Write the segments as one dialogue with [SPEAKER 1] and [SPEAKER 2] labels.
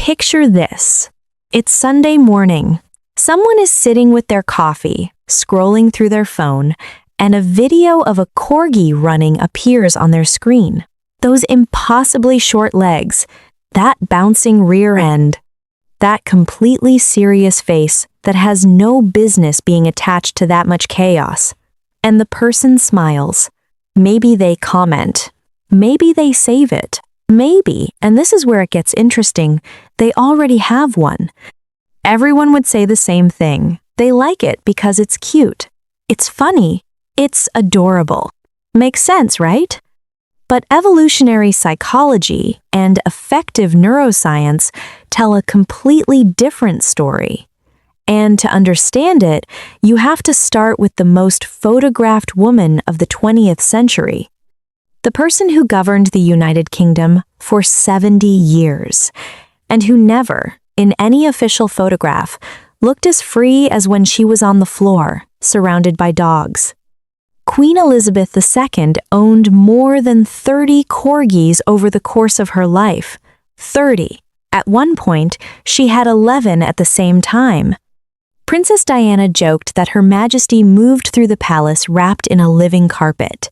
[SPEAKER 1] Picture this. It's Sunday morning. Someone is sitting with their coffee, scrolling through their phone, and a video of a corgi running appears on their screen. Those impossibly short legs, that bouncing rear end, that completely serious face that has no business being attached to that much chaos. And the person smiles. Maybe they comment. Maybe they save it. Maybe, and this is where it gets interesting, they already have one. Everyone would say the same thing. They like it because it's cute. It's funny. It's adorable. Makes sense, right? But evolutionary psychology and effective neuroscience tell a completely different story. And to understand it, you have to start with the most photographed woman of the 20th century. The person who governed the United Kingdom for 70 years, and who never, in any official photograph, looked as free as when she was on the floor, surrounded by dogs. Queen Elizabeth II owned more than 30 corgis over the course of her life. 30. At one point, she had 11 at the same time. Princess Diana joked that Her Majesty moved through the palace wrapped in a living carpet.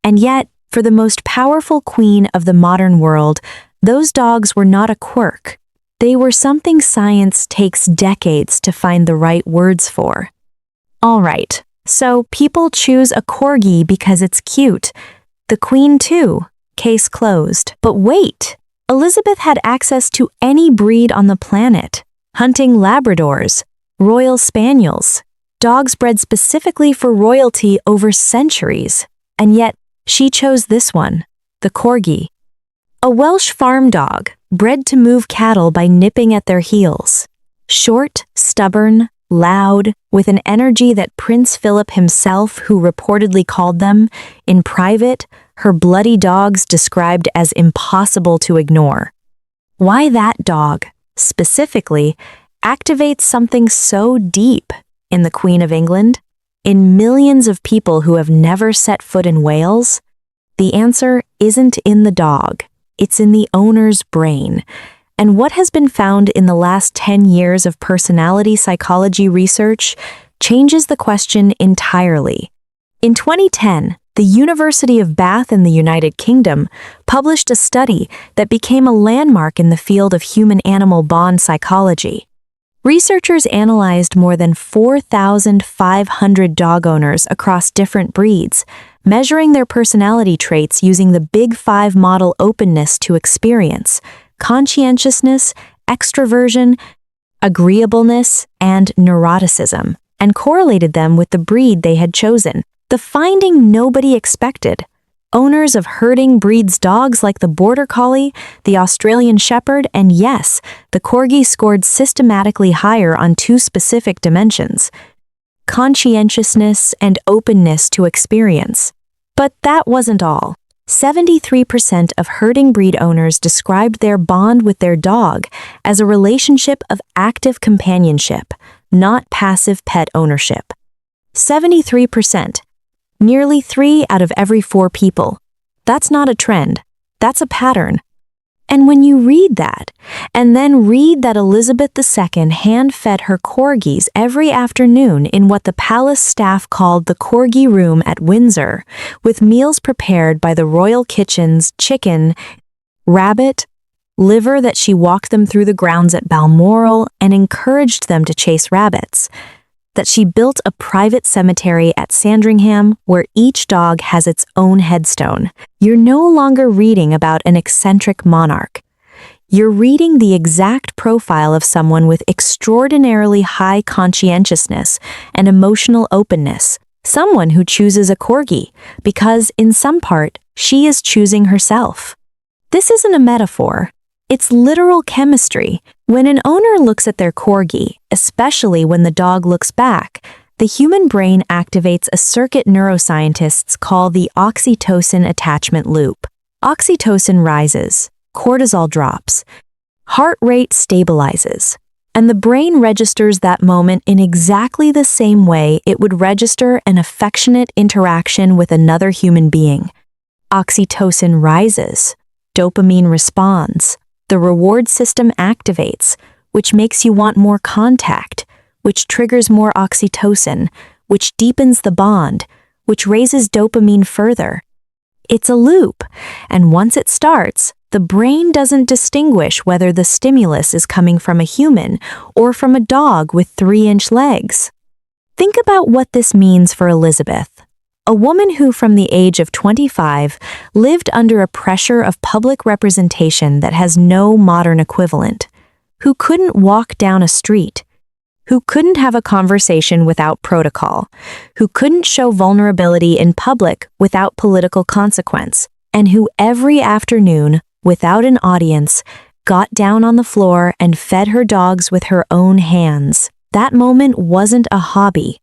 [SPEAKER 1] And yet, for the most powerful queen of the modern world, those dogs were not a quirk. They were something science takes decades to find the right words for. All right, so people choose a corgi because it's cute. The queen too. Case closed. But wait, Elizabeth had access to any breed on the planet. Hunting Labradors, Royal Spaniels, dogs bred specifically for royalty over centuries. And yet, she chose this one, the corgi. A Welsh farm dog, bred to move cattle by nipping at their heels. Short, stubborn, loud, with an energy that Prince Philip himself, who reportedly called them, in private, her bloody dogs described as impossible to ignore. Why that dog, specifically, activates something so deep in the Queen of England? In millions of people who have never set foot in Wales? The answer isn't in the dog, it's in the owner's brain. And what has been found in the last 10 years of personality psychology research changes the question entirely. In 2010, the University of Bath in the United Kingdom published a study that became a landmark in the field of human-animal bond psychology. Researchers analyzed more than 4,500 dog owners across different breeds, measuring their personality traits using the Big Five model: openness to experience, conscientiousness, extroversion, agreeableness, and neuroticism, and correlated them with the breed they had chosen. The finding nobody expected. Owners of herding breeds dogs like the Border Collie, the Australian Shepherd, and yes, the Corgi scored systematically higher on two specific dimensions: conscientiousness and openness to experience. But that wasn't all. 73% of herding breed owners described their bond with their dog as a relationship of active companionship, not passive pet ownership. 73%. Nearly 3 out of every 4 people. That's not a trend. That's a pattern. And when you read that, and then read that Elizabeth II hand-fed her corgis every afternoon in what the palace staff called the Corgi Room at Windsor, with meals prepared by the royal kitchen's chicken, rabbit, liver that she walked them through the grounds at Balmoral and encouraged them to chase rabbits, that she built a private cemetery at Sandringham where each dog has its own headstone. You're no longer reading about an eccentric monarch. You're reading the exact profile of someone with extraordinarily high conscientiousness and emotional openness, someone who chooses a corgi because, in some part, she is choosing herself. This isn't a metaphor. It's literal chemistry. When an owner looks at their corgi, especially when the dog looks back, the human brain activates a circuit neuroscientists call the oxytocin attachment loop. Oxytocin rises, cortisol drops, heart rate stabilizes, and the brain registers that moment in exactly the same way it would register an affectionate interaction with another human being. Oxytocin rises, dopamine responds. The The reward system activates, which makes you want more contact, which triggers more oxytocin, which deepens the bond, which raises dopamine further. It's a loop, and once it starts, the brain doesn't distinguish whether the stimulus is coming from a human or from a dog with 3-inch legs. Think about what this means for Elizabeth, a woman who from the age of 25 lived under a pressure of public representation that has no modern equivalent, who couldn't walk down a street, who couldn't have a conversation without protocol, who couldn't show vulnerability in public without political consequence, and who every afternoon, without an audience, got down on the floor and fed her dogs with her own hands. That moment wasn't a hobby.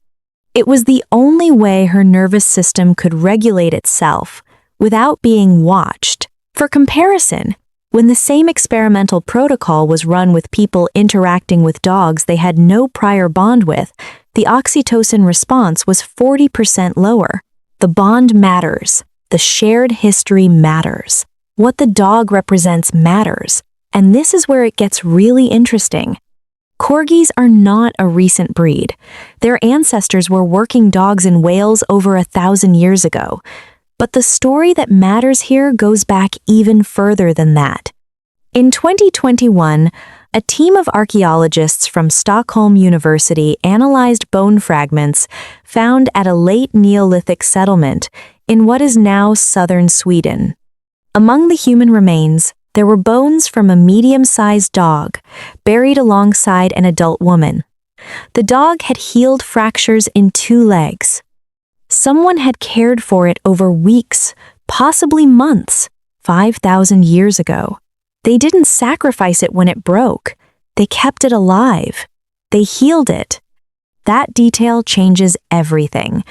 [SPEAKER 1] It was the only way her nervous system could regulate itself without being watched. For comparison, when the same experimental protocol was run with people interacting with dogs they had no prior bond with, the oxytocin response was 40% lower. The bond matters. The shared history matters. What the dog represents matters. And this is where it gets really interesting. Corgis are not a recent breed. Their ancestors were working dogs in Wales over 1,000 years ago. But the story that matters here goes back even further than that. In 2021, a team of archaeologists from Stockholm University analyzed bone fragments found at a late Neolithic settlement in what is now southern Sweden. Among the human remains, there were bones from a medium-sized dog, buried alongside an adult woman. The dog had healed fractures in 2 legs. Someone had cared for it over weeks, possibly months, 5,000 years ago. They didn't sacrifice it when it broke. They kept it alive. They healed it. That detail changes everything,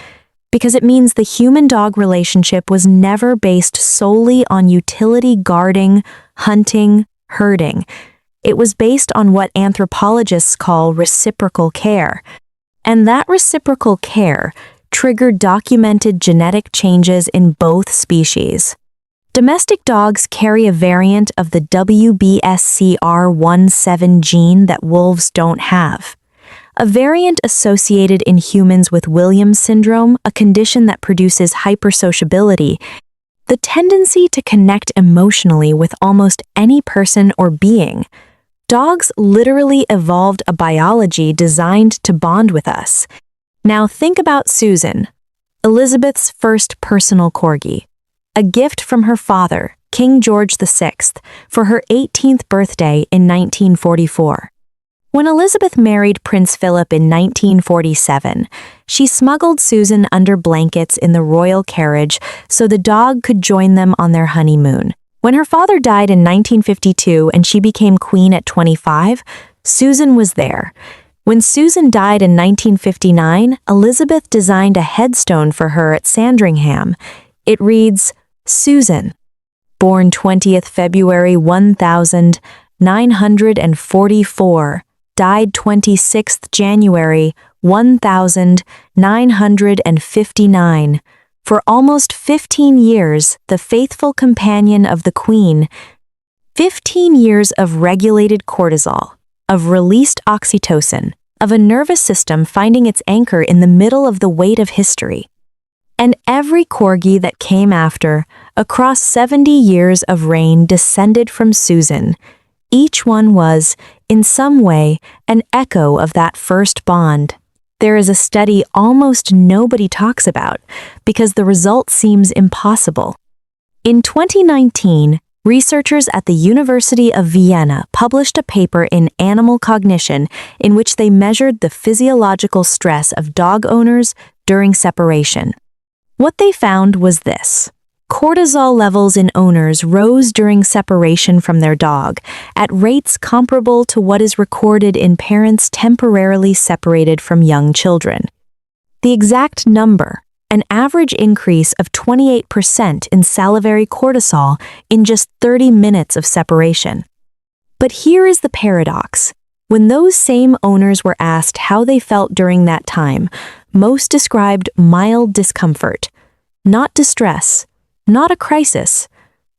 [SPEAKER 1] because it means the human-dog relationship was never based solely on utility guarding, hunting, herding. It was based on what anthropologists call reciprocal care. And that reciprocal care triggered documented genetic changes in both species. Domestic dogs carry a variant of the WBSCR17 gene that wolves don't have. A variant associated in humans with Williams syndrome, a condition that produces hypersociability, the tendency to connect emotionally with almost any person or being. Dogs literally evolved a biology designed to bond with us. Now think about Susan, Elizabeth's first personal corgi, a gift from her father, King George VI, for her 18th birthday in 1944. When Elizabeth married Prince Philip in 1947, she smuggled Susan under blankets in the royal carriage so the dog could join them on their honeymoon. When her father died in 1952 and she became queen at 25, Susan was there. When Susan died in 1959, Elizabeth designed a headstone for her at Sandringham. It reads, Susan, born 20th February 1944, died 26th January 1959. For almost 15 years, the faithful companion of the Queen. 15 years of regulated cortisol, of released oxytocin, of a nervous system finding its anchor in the middle of the weight of history. And every corgi that came after, across 70 years of reign, descended from Susan. Each one was, in some way, an echo of that first bond. There is a study almost nobody talks about because the result seems impossible. In 2019, researchers at the University of Vienna published a paper in Animal Cognition in which they measured the physiological stress of dog owners during separation. What they found was this. Cortisol levels in owners rose during separation from their dog at rates comparable to what is recorded in parents temporarily separated from young children. The exact number, an average increase of 28% in salivary cortisol in just 30 minutes of separation. But here is the paradox. When those same owners were asked how they felt during that time, most described mild discomfort, not distress, not a crisis,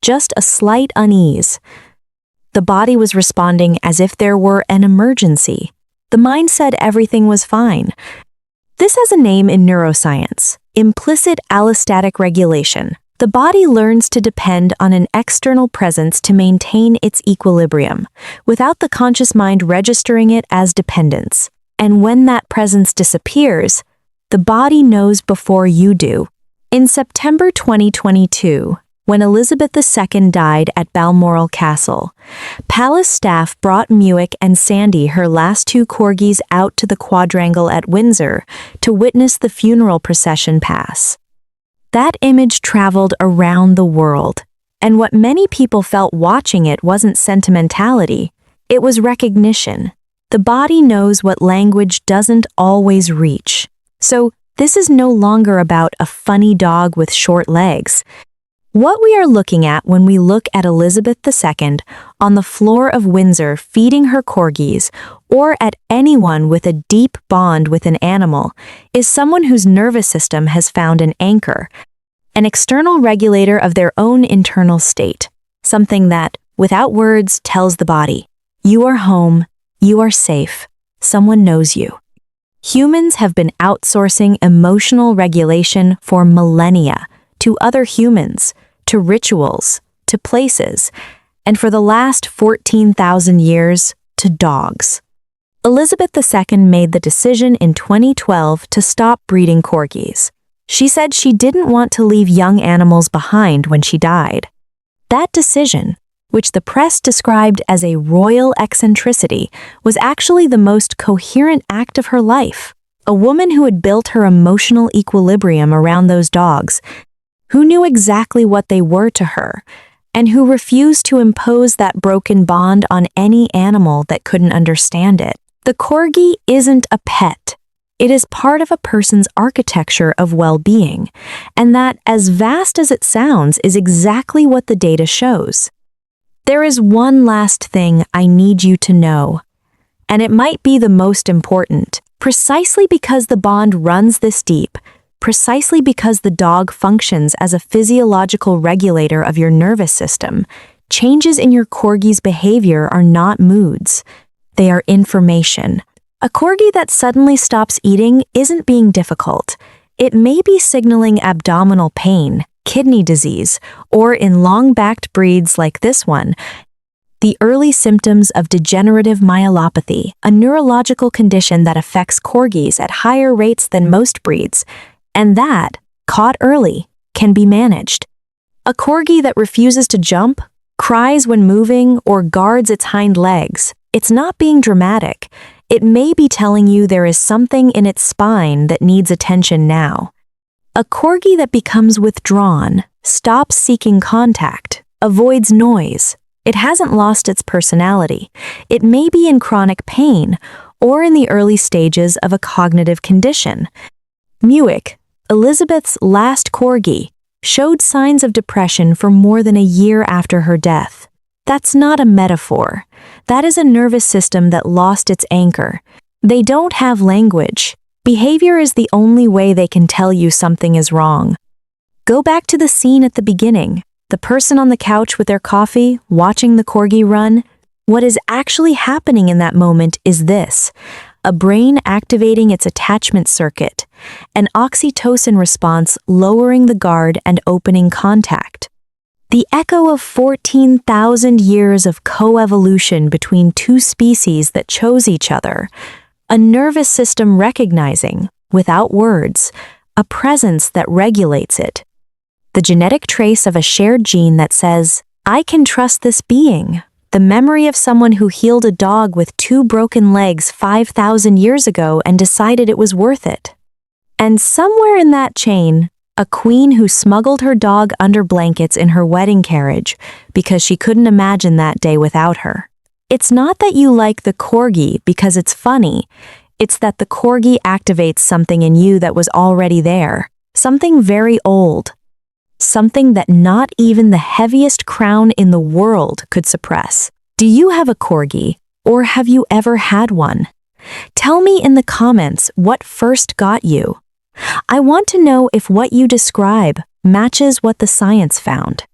[SPEAKER 1] just a slight unease. The body was responding as if there were an emergency. The mind said everything was fine. This has a name in neuroscience: implicit allostatic regulation. The body learns to depend on an external presence to maintain its equilibrium, without the conscious mind registering it as dependence. And when that presence disappears, the body knows before you do. In September 2022, when Elizabeth II died at Balmoral Castle, palace staff brought Muick and Sandy, her last two corgis, out to the quadrangle at Windsor to witness the funeral procession pass. That image traveled around the world, and what many people felt watching it wasn't sentimentality, it was recognition. The body knows what language doesn't always reach. So, this is no longer about a funny dog with short legs. What we are looking at when we look at Elizabeth II on the floor of Windsor feeding her corgis, or at anyone with a deep bond with an animal, is someone whose nervous system has found an anchor, an external regulator of their own internal state, something that, without words, tells the body, you are home, you are safe, someone knows you. Humans have been outsourcing emotional regulation for millennia to other humans, to rituals, to places, and for the last 14,000 years, to dogs. Elizabeth II made the decision in 2012 to stop breeding corgis. She said she didn't want to leave young animals behind when she died. That decision, which the press described as a royal eccentricity, was actually the most coherent act of her life. A woman who had built her emotional equilibrium around those dogs, who knew exactly what they were to her, and who refused to impose that broken bond on any animal that couldn't understand it. The corgi isn't a pet. It is part of a person's architecture of well-being, and that, as vast as it sounds, is exactly what the data shows. There is one last thing I need you to know, and it might be the most important. Precisely because the bond runs this deep, precisely because the dog functions as a physiological regulator of your nervous system, changes in your corgi's behavior are not moods. They are information. A corgi that suddenly stops eating isn't being difficult. It may be signaling abdominal pain, kidney disease, or in long-backed breeds like this one, the early symptoms of degenerative myelopathy, a neurological condition that affects corgis at higher rates than most breeds, and that, caught early, can be managed. A corgi that refuses to jump, cries when moving, or guards its hind legs, it's not being dramatic. It may be telling you there is something in its spine that needs attention now. A corgi that becomes withdrawn, stops seeking contact, avoids noise, it hasn't lost its personality. It may be in chronic pain or in the early stages of a cognitive condition. Muick, Elizabeth's last corgi, showed signs of depression for more than a year after her death. That's not a metaphor. That is a nervous system that lost its anchor. They don't have language. Behavior is the only way they can tell you something is wrong. Go back to the scene at the beginning. The person on the couch with their coffee, watching the corgi run. What is actually happening in that moment is this: a brain activating its attachment circuit, an oxytocin response lowering the guard and opening contact. The echo of 14,000 years of coevolution between two species that chose each other, a nervous system recognizing, without words, a presence that regulates it. The genetic trace of a shared gene that says, I can trust this being. The memory of someone who healed a dog with 2 broken legs 5,000 years ago and decided it was worth it. And somewhere in that chain, a queen who smuggled her dog under blankets in her wedding carriage because she couldn't imagine that day without her. It's not that you like the corgi because it's funny. It's that the corgi activates something in you that was already there, something very old. Something that not even the heaviest crown in the world could suppress. Do you have a corgi, or have you ever had one? Tell me in the comments what first got you. I want to know if what you describe matches what the science found.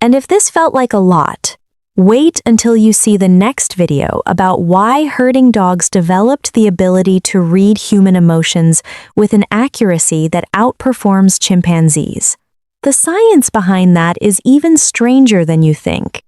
[SPEAKER 1] And if this felt like a lot, Wait until you see the next video about why herding dogs developed the ability to read human emotions with an accuracy that outperforms chimpanzees. The science behind that is even stranger than you think.